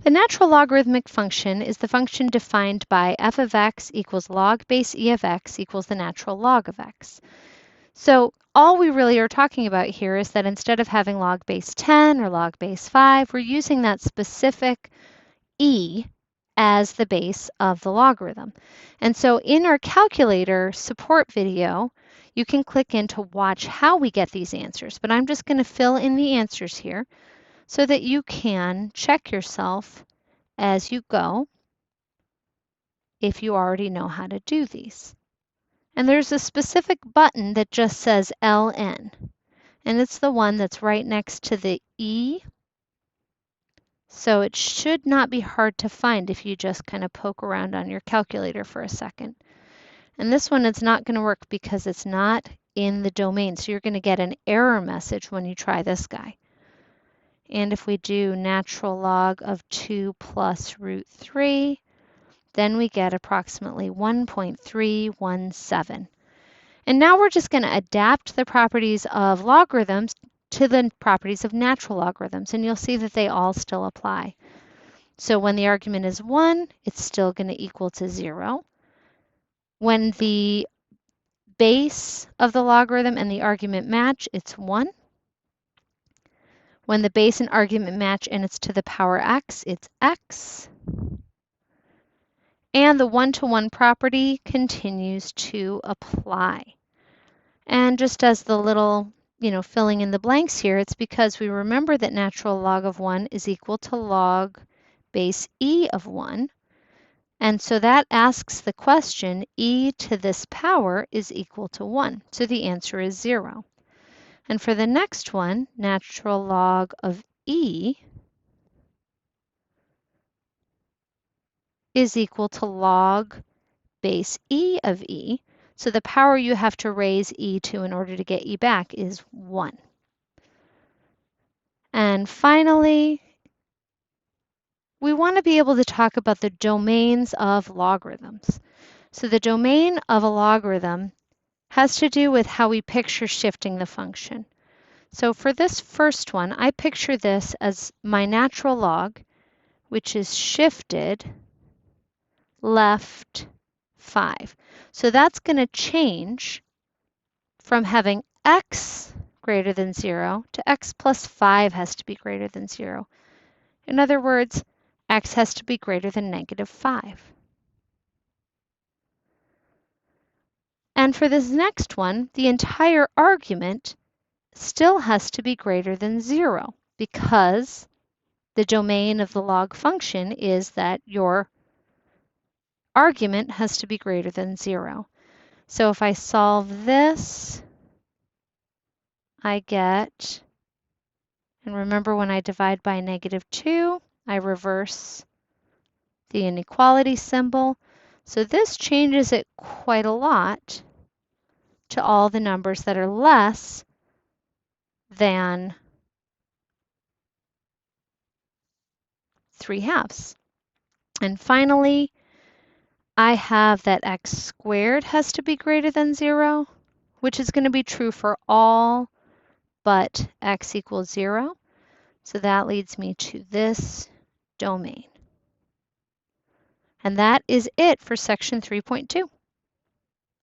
The natural logarithmic function is the function defined by f of x equals log base e of x equals the natural log of x. So all we really are talking about here is that instead of having log base 10 or log base 5, we're using that specific e as the base of the logarithm. And so in our calculator support video, you can click in to watch how we get these answers. But I'm just going to fill in the answers here so that you can check yourself as you go if you already know how to do these. And there's a specific button that just says LN, and it's the one that's right next to the E. So it should not be hard to find if you just kind of poke around on your calculator for a second. And this one is not going to work because it's not in the domain. So you're going to get an error message when you try this guy. And if we do natural log of 2 plus root 3, then we get approximately 1.317. And now we're just going to adapt the properties of logarithms to the properties of natural logarithms, and you'll see that they all still apply. So when the argument is 1, it's still going to equal to 0. When the base of the logarithm and the argument match, it's 1. When the base and argument match and it's to the power x, it's x. And the one-to-one property continues to apply. And just as the little, filling in the blanks here, it's because we remember that natural log of 1 is equal to log base e of 1. And so that asks the question, e to this power is equal to 1. So the answer is 0. And for the next one, natural log of e is equal to log base e of e. So the power you have to raise e to in order to get e back is 1. And finally, we want to be able to talk about the domains of logarithms. So the domain of a logarithm has to do with how we picture shifting the function. So for this first one, I picture this as my natural log, which is shifted left 5. So that's going to change from having x greater than 0 to x plus 5 has to be greater than 0. In other words, x has to be greater than negative 5. And for this next one, the entire argument still has to be greater than 0 because the domain of the log function is that your argument has to be greater than 0. So if I solve this, I get, and remember when I divide by -2, I reverse the inequality symbol. So this changes it quite a lot to all the numbers that are less than 3/2. And finally, I have that x squared has to be greater than 0, which is going to be true for all but x equals 0. So that leads me to this domain. And that is it for section 3.2.